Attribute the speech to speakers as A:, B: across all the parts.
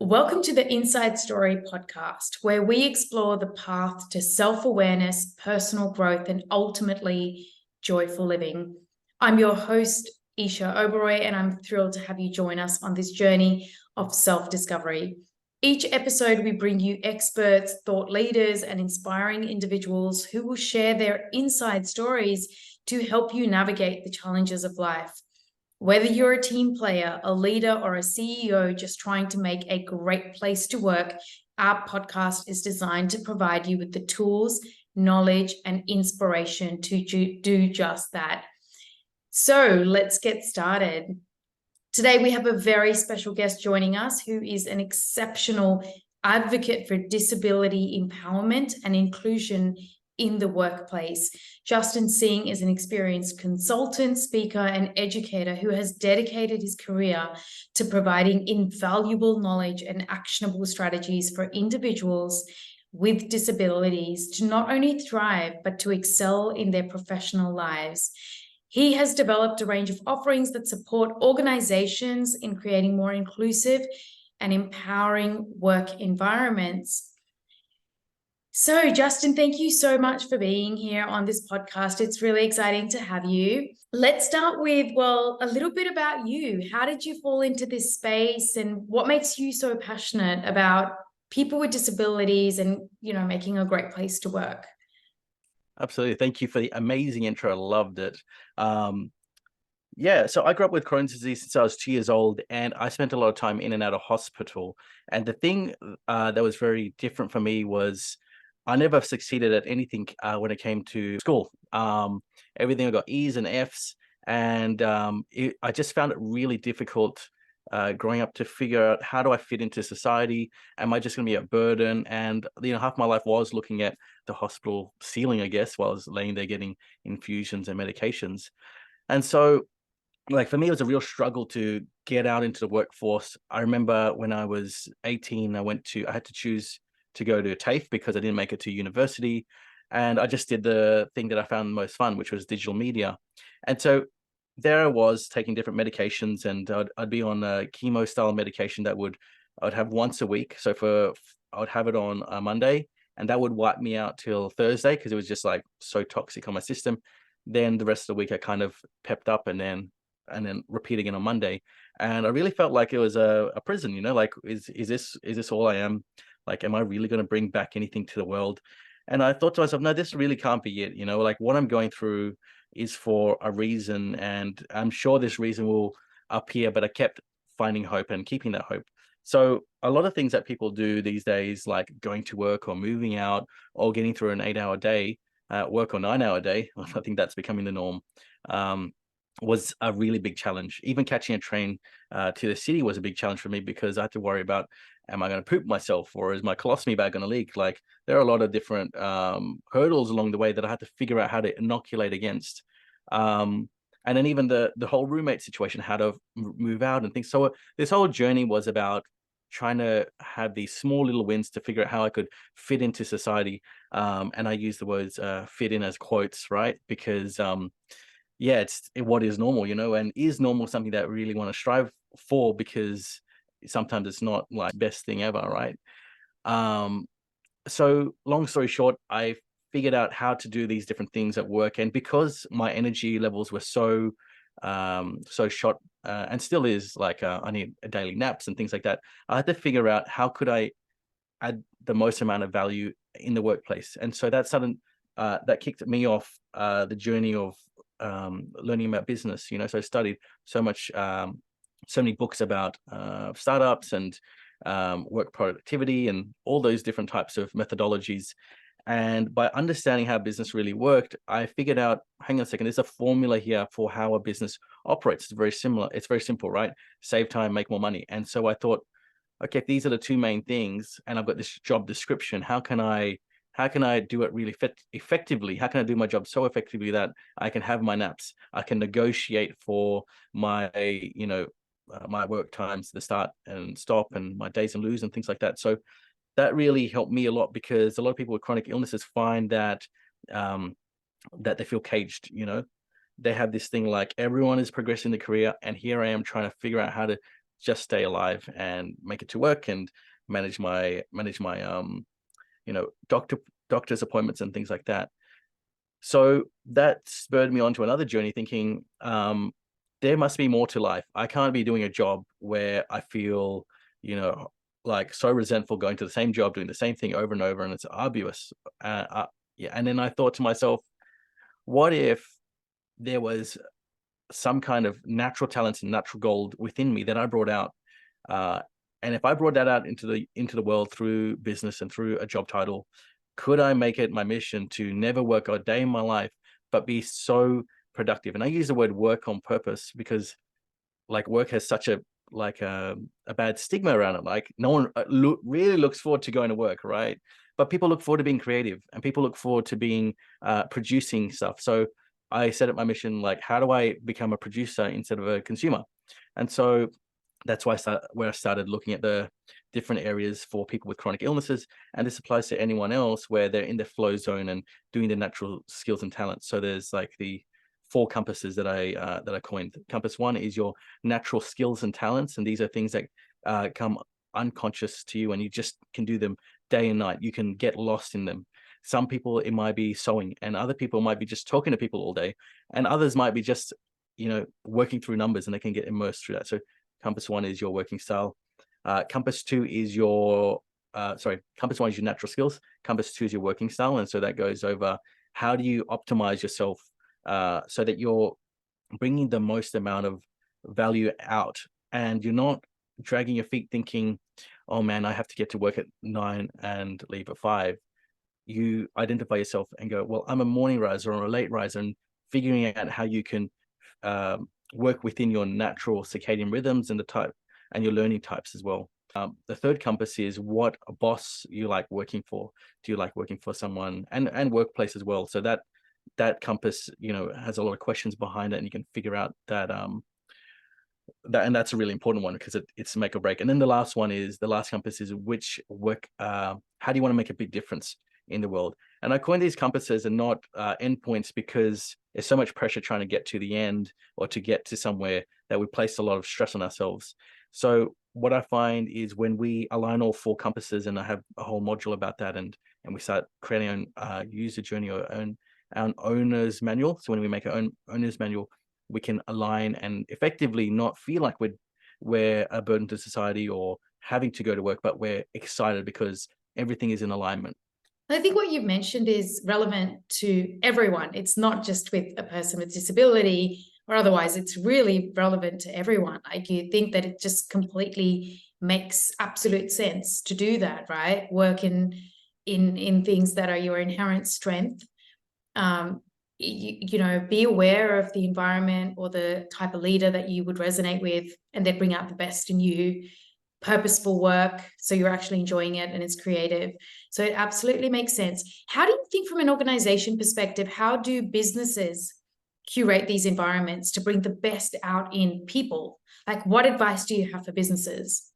A: Welcome to the Inside Story podcast, where we explore the path to self-awareness, personal growth, and ultimately joyful living. I'm your host, Esha Oberoi, and I'm thrilled to have you join us on this journey of self-discovery. Each episode, we bring you experts, thought leaders, and inspiring individuals who will share their inside stories to help you navigate the challenges of life. Whether you're a team player, a leader, or a CEO just trying to make a great place to work, our podcast is designed to provide you with the tools, knowledge, and inspiration to do just that. So let's get started. Today, we have a very special guest joining us who is an exceptional advocate for disability empowerment and inclusion in the workplace. Justan Singh is an experienced consultant, speaker, and educator who has dedicated his career to providing invaluable knowledge and actionable strategies for individuals with disabilities to not only thrive, but to excel in their professional lives. He has developed a range of offerings that support organizations in creating more inclusive and empowering work environments. So, Justan, thank you so much for being here on this podcast. It's really exciting to have you. Let's start with, a little bit about you. How did you fall into this space, and what makes you so passionate about people with disabilities and, making a great place to work?
B: Absolutely. Thank you for the amazing intro. I loved it. So I grew up with Crohn's disease since I was 2 years old, and I spent a lot of time in and out of hospital. And the thing that was very different for me was I never succeeded at anything when it came to school. Everything I got E's and F's, and I just found it really difficult growing up to figure out, how do I fit into society? Am I just going to be a burden? And half my life was looking at the hospital ceiling, I guess, while I was laying there getting infusions and medications. And so, like, for me, it was a real struggle to get out into the workforce. I remember when I was 18, I had to choose to go to TAFE because I didn't make it to university. And I just did the thing that I found most fun, which was digital media. And so there I was taking different medications, and I'd be on a chemo style medication I'd have once a week. So I would have it on a Monday, and that would wipe me out till Thursday because it was just like so toxic on my system. Then the rest of the week I kind of pepped up, and then repeat again on Monday. And I really felt like it was a prison, like, is this all I am? Like, am I really going to bring back anything to the world? And I thought to myself, no, this really can't be it. Like, what I'm going through is for a reason, and I'm sure this reason will appear, but I kept finding hope and keeping that hope. So a lot of things that people do these days, like going to work or moving out or getting through an 8-hour day, work or 9-hour day, I think that's becoming the norm, was a really big challenge. Even catching a train to the city was a big challenge for me, because I had to worry about, am I going to poop myself, or is my colostomy bag going to leak? Like, there are a lot of different hurdles along the way that I had to figure out how to inoculate against. And then even the whole roommate situation, how to move out and things. So this whole journey was about trying to have these small little wins to figure out how I could fit into society. And I use the words fit in as quotes, right? Because it's what is normal, and is normal something that I really want to strive for? Because sometimes it's not like best thing ever, right? So long story short, I figured out how to do these different things at work, and because my energy levels were so shot, and still is, like, I need daily naps and things like that, I had to figure out how could I add the most amount of value in the workplace. And so that kicked me off the journey of learning about business. So I studied so many books about startups and work productivity and all those different types of methodologies. And by understanding how business really worked, I figured out, hang on a second, there's a formula here for how a business operates. It's very similar. It's very simple, right? Save time, make more money. And so I thought, okay, if these are the two main things, and I've got this job description, how can I do it really effectively? How can I do my job so effectively that I can have my naps? I can negotiate for my, my work times, the start and stop, and my days and lose and things like that. So that really helped me a lot, because a lot of people with chronic illnesses find that that they feel caged. They have this thing like, everyone is progressing their career, and here I am trying to figure out how to just stay alive and make it to work and manage my doctor's appointments and things like that. So that spurred me on to another journey, thinking there must be more to life. I can't be doing a job where I feel, like so resentful, going to the same job, doing the same thing over and over, and it's arduous. Yeah. And then I thought to myself, what if there was some kind of natural talents and natural gold within me that I brought out? And if I brought that out into the world through business and through a job title, could I make it my mission to never work a day in my life, but be so productive? And I use the word work on purpose because like work has such a bad stigma around it. Like no one really looks forward to going to work, right? But people look forward to being creative, and people look forward to being producing stuff. So I set up my mission, like, how do I become a producer instead of a consumer? And so that's where I started looking at the different areas for people with chronic illnesses. And this applies to anyone else where they're in their flow zone and doing the natural skills and talents. So there's like the 4 compasses that I coined. Compass 1 is your natural skills and talents, and these are things that come unconscious to you, and you just can do them day and night. You can get lost in them. Some people, it might be sewing, and other people might be just talking to people all day, and others might be just working through numbers, and they can get immersed through that. So Compass 1 is your working style. Compass 2 is Compass 1 is your natural skills. Compass 2 is your working style. And so that goes over how do you optimize yourself so that you're bringing the most amount of value out, and you're not dragging your feet thinking, oh man, I have to get to work at 9 and leave at 5. You identify yourself and go, well, I'm a morning riser or a late riser, and figuring out how you can work within your natural circadian rhythms and your learning types as well. The third compass is what a boss you like working for. Do you like working for someone, and workplace as well? So that compass, has a lot of questions behind it, and you can figure out that and that's a really important one because it's make or break. And then the last compass is which work. How do you want to make a big difference in the world? And I coined these compasses and not endpoints because there's so much pressure trying to get to the end or to get to somewhere that we place a lot of stress on ourselves. So what I find is when we align all 4 compasses, and I have a whole module about that, and we start creating our own user journey or our owner's manual. So when we make our own owner's manual, we can align and effectively not feel like we're a burden to society or having to go to work, but we're excited because everything is in alignment.
A: I think what you've mentioned is relevant to everyone. It's not just with a person with disability or otherwise. It's really relevant to everyone. Like, you think that it just completely makes absolute sense to do that, right? Work in things that are your inherent strength. Be aware of the environment or the type of leader that you would resonate with, and then bring out the best in you. Purposeful work, so you're actually enjoying it and it's creative. So it absolutely makes sense. How do you think, from an organization perspective, how do businesses curate these environments to bring the best out in people? Like, what advice do you have for businesses?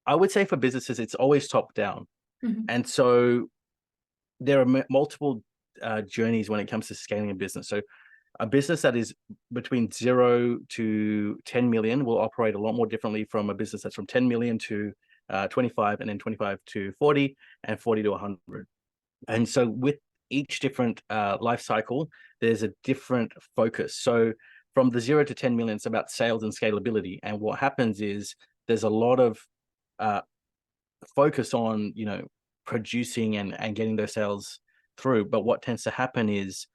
B: I would say for businesses, it's always top down.
A: Mm-hmm.
B: And so there are multiple journeys when it comes to scaling a business. So a business that is between 0 to 10 million will operate a lot more differently from a business that's from 10 million to 25, and then 25 to 40, and 40 to 100. And so with each different life cycle, there's a different focus. So from the 0 to 10 million, it's about sales and scalability. And what happens is there's a lot of focus on, producing and getting those sales through. But what tends to happen is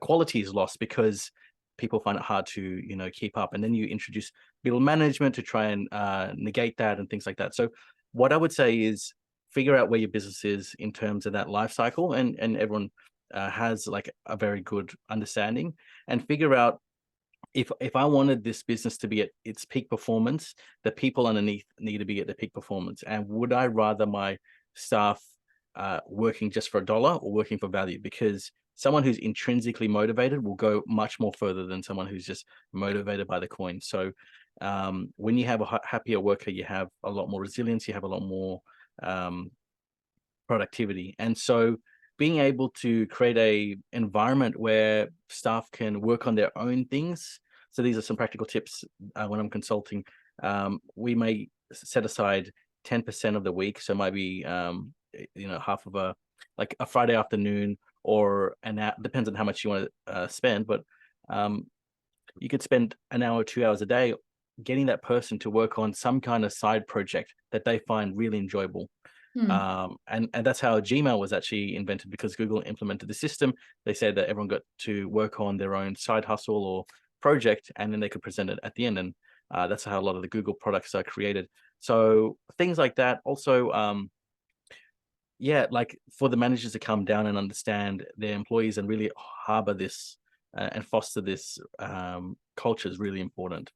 B: quality is lost because people find it hard to keep up, and then you introduce middle management to try and negate that and things like that. So what I would say is figure out where your business is in terms of that life cycle, and everyone has like a very good understanding, and figure out if I wanted this business to be at its peak performance, the people underneath need to be at their peak performance. And would I rather my staff working just for $1 or working for value? Because someone who's intrinsically motivated will go much more further than someone who's just motivated by the coin. So when you have a happier worker, you have a lot more resilience, you have a lot more productivity. And so being able to create a environment where staff can work on their own things So these are some practical tips when I'm consulting. We may set aside 10% of the week, so maybe half of a Friday afternoon, or an hour, depends on how much you want to spend, but you could spend an hour or 2 hours a day getting that person to work on some kind of side project that they find really enjoyable. And that's how Gmail was actually invented, because Google implemented the system. They said that everyone got to work on their own side hustle or project, and then they could present it at the end. And that's how a lot of the Google products are created. So things like that. Also, like for the managers to come down and understand their employees and really harbor this and foster this culture is really important.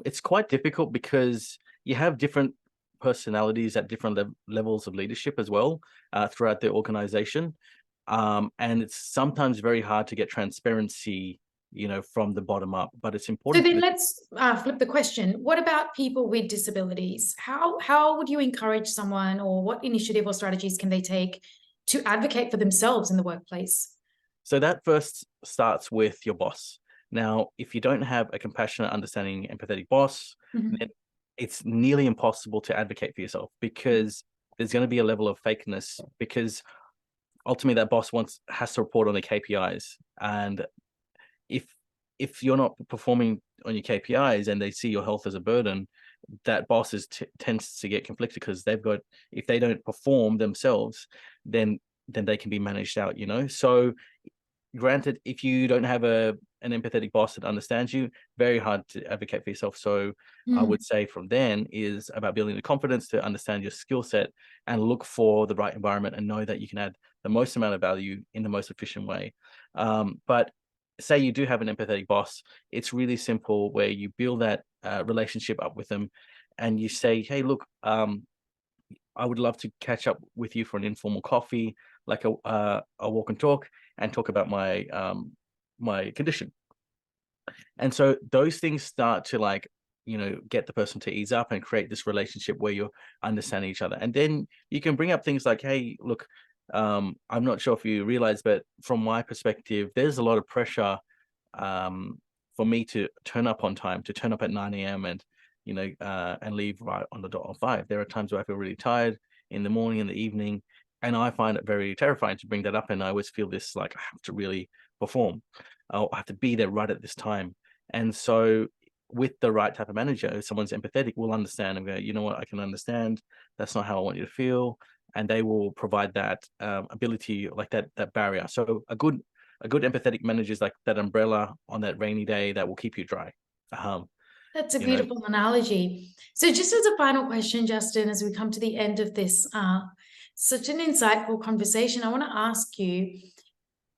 B: It's quite difficult because you have different personalities at different levels of leadership as well throughout the organization. And it's sometimes very hard to get transparency, from the bottom up, but it's
A: So
B: important.
A: then let's flip the question. What about people with disabilities? How would you encourage someone, or what initiative or strategies can they take to advocate for themselves in the workplace?
B: So that first starts with your boss. Now, if you don't have a compassionate, understanding, empathetic boss, then it's nearly impossible to advocate for yourself, because there's going to be a level of fakeness, because ultimately that boss has to report on the KPIs. And if you're not performing on your KPIs and they see your health as a burden, that boss tends to get conflicted, because if they don't perform themselves, then they can be managed out, So granted, if you don't have an empathetic boss that understands you, very hard to advocate for yourself. So I would say from then is about building the confidence to understand your skill set and look for the right environment and know that you can add the most amount of value in the most efficient way. But say you do have an empathetic boss, it's really simple, where you build that relationship up with them, and you say, hey, look, I would love to catch up with you for an informal coffee, like a walk and talk about my condition. And so those things start to get the person to ease up and create this relationship where you're understanding each other. And then you can bring up things like, hey, look, I'm not sure if you realize, but from my perspective, there's a lot of pressure for me to turn up on time, to turn up at 9 a.m. and and leave right on the dot of 5. There are times where I feel really tired in the morning, in the evening, and I find it very terrifying to bring that up. And I always feel this, like, I have to really perform. I have to be there right at this time. And so with the right type of manager, if someone's empathetic, will understand and go, you know what, I can understand. That's not how I want you to feel. And they will provide that ability, like that barrier. So a good empathetic manager is like that umbrella on that rainy day that will keep you dry.
A: That's a beautiful analogy. So just as a final question, Justin, as we come to the end of this, such an insightful conversation, I want to ask you,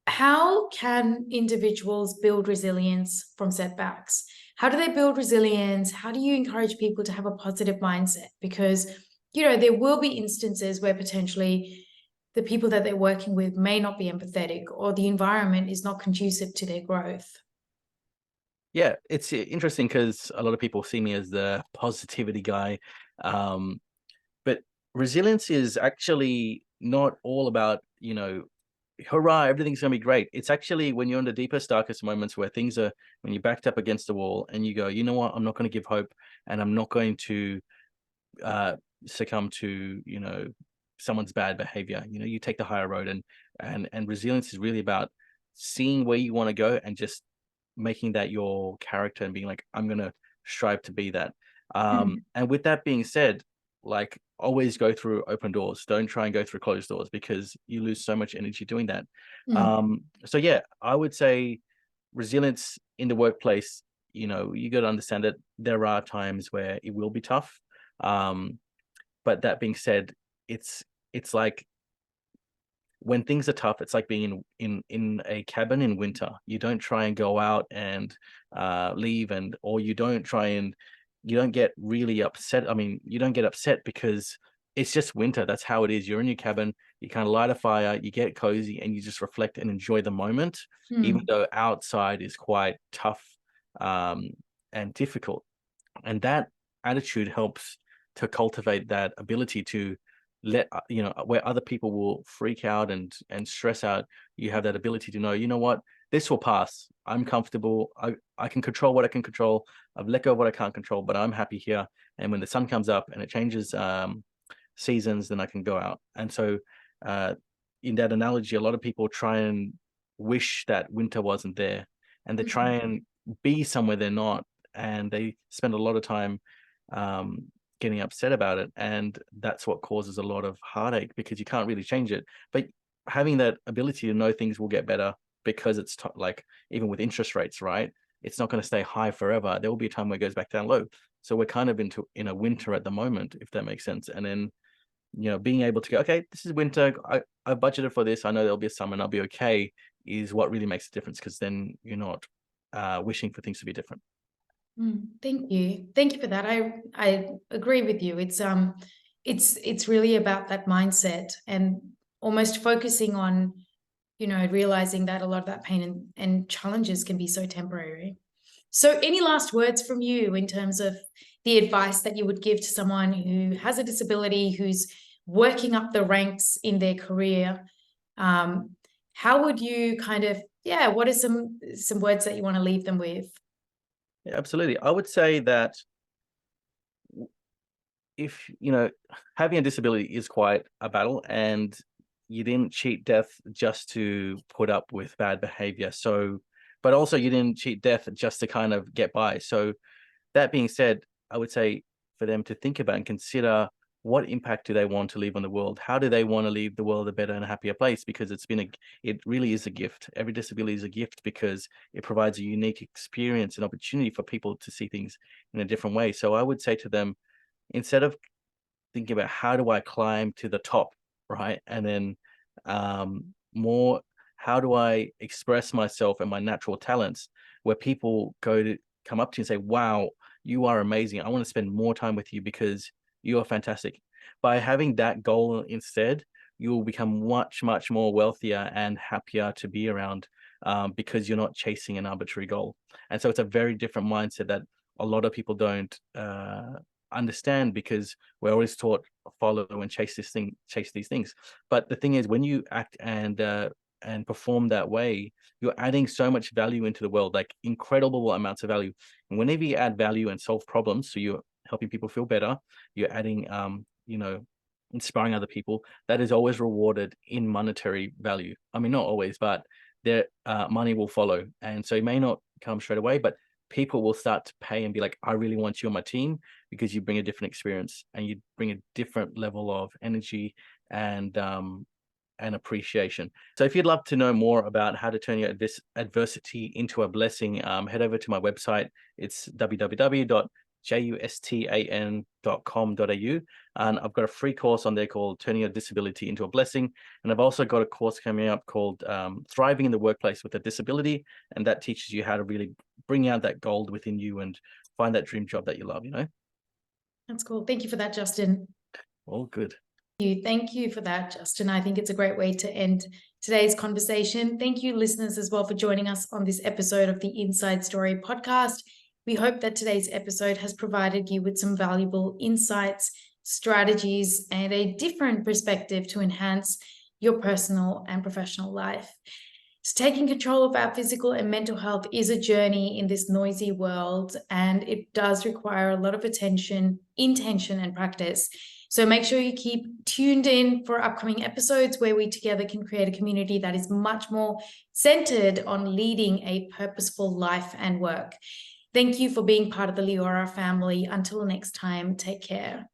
A: how can individuals build resilience from setbacks? How do they build resilience? How do you encourage people to have a positive mindset? Because, there will be instances where potentially the people that they're working with may not be empathetic, or the environment is not conducive to their growth.
B: Yeah, it's interesting because a lot of people see me as the positivity guy. But resilience is actually not all about, hurrah, everything's going to be great. It's actually when you're in the deepest, darkest moments where when you're backed up against the wall and you go, you know what, I'm not going to give hope, and I'm not going to succumb to, someone's bad behavior. You take the higher road, and resilience is really about seeing where you want to go and just making that your character and being like, I'm going to strive to be that. And with that being said, like, always go through open doors. Don't try and go through closed doors, because you lose so much energy doing that. So yeah, I would say resilience in the workplace, you got to understand that there are times where it will be tough. But that being said, it's like, when things are tough, it's like being in a cabin in winter. You don't try and go out and leave, or you don't get really upset. I mean, you don't get upset because it's just winter. That's how it is. You're in your cabin, you kind of light a fire, you get cozy, and you just reflect and enjoy the moment, even though outside is quite tough and difficult. And that attitude helps to cultivate that ability to let where other people will freak out and stress out. You have that ability to know, you know what, this will pass. I'm comfortable. I can control what I can control. I've let go of what I can't control, but I'm happy here. And when the sun comes up and it changes seasons, then I can go out. And so in that analogy, a lot of people try and wish that winter wasn't there, and they try and be somewhere they're not, and they spend a lot of time getting upset about it, and that's what causes a lot of heartache, because you can't really change it. But having that ability to know things will get better, because it's like, even with interest rates, right, it's not going to stay high forever. There will be a time where it goes back down low. So we're kind of in a winter at the moment, if that makes sense. And then, you know, being able to go, okay, this is winter, I budgeted for this, I know there'll be a summer and I'll be okay, is what really makes a difference, because then you're not wishing for things to be different.
A: Thank you for that. I agree with you. It's really about that mindset, and almost focusing on, you know, realizing that a lot of that pain and challenges can be so temporary. So any last words from you in terms of the advice that you would give to someone who has a disability, who's working up the ranks in their career? How would you kind of, what are some words that you want to leave them with?
B: Yeah, absolutely. I would say that if, you know, having a disability is quite a battle, and you didn't cheat death just to put up with bad behavior. So, but also you didn't cheat death just to kind of get by. So that being said, I would say for them to think about and consider, what impact do they want to leave on the world? How do they want to leave the world a better and a happier place? Because it really is a gift. Every disability is a gift, because it provides a unique experience and opportunity for people to see things in a different way. So I would say to them, instead of thinking about how do I climb to the top, right? And then more, how do I express myself and my natural talents, where people come up to you and say, wow, you are amazing. I want to spend more time with you because you are fantastic. By having that goal instead, you will become much, much more wealthier and happier to be around, because you're not chasing an arbitrary goal. And so it's a very different mindset that a lot of people don't understand, because we're always taught follow and chase these things. But the thing is, when you act and perform that way, you're adding so much value into the world, like incredible amounts of value. And whenever you add value and solve problems, so you're helping people feel better, you're adding you know, inspiring other people, that is always rewarded in monetary value. I mean, not always, but their money will follow. And so it may not come straight away, but people will start to pay and be like, I really want you on my team, because you bring a different experience and you bring a different level of energy and appreciation. So if you'd love to know more about how to turn your adversity into a blessing, head over to my website. It's www.justan.com.au, and I've got a free course on there called Turning Your Disability into a Blessing. And I've also got a course coming up called Thriving in the Workplace with a Disability, and that teaches you how to really bring out that gold within you and find that dream job that you love, you know.
A: That's cool. Thank you for that, Justin.
B: All good.
A: Thank you for that, Justin. I think it's a great way to end today's conversation. Thank you, listeners, as well, for joining us on this episode of the Inside Story podcast. We hope that today's episode has provided you with some valuable insights, strategies, and a different perspective to enhance your personal and professional life. So taking control of our physical and mental health is a journey in this noisy world, and it does require a lot of attention, intention, and practice. So make sure you keep tuned in for upcoming episodes where we together can create a community that is much more centered on leading a purposeful life and work. Thank you for being part of the Leora family. Until next time, take care.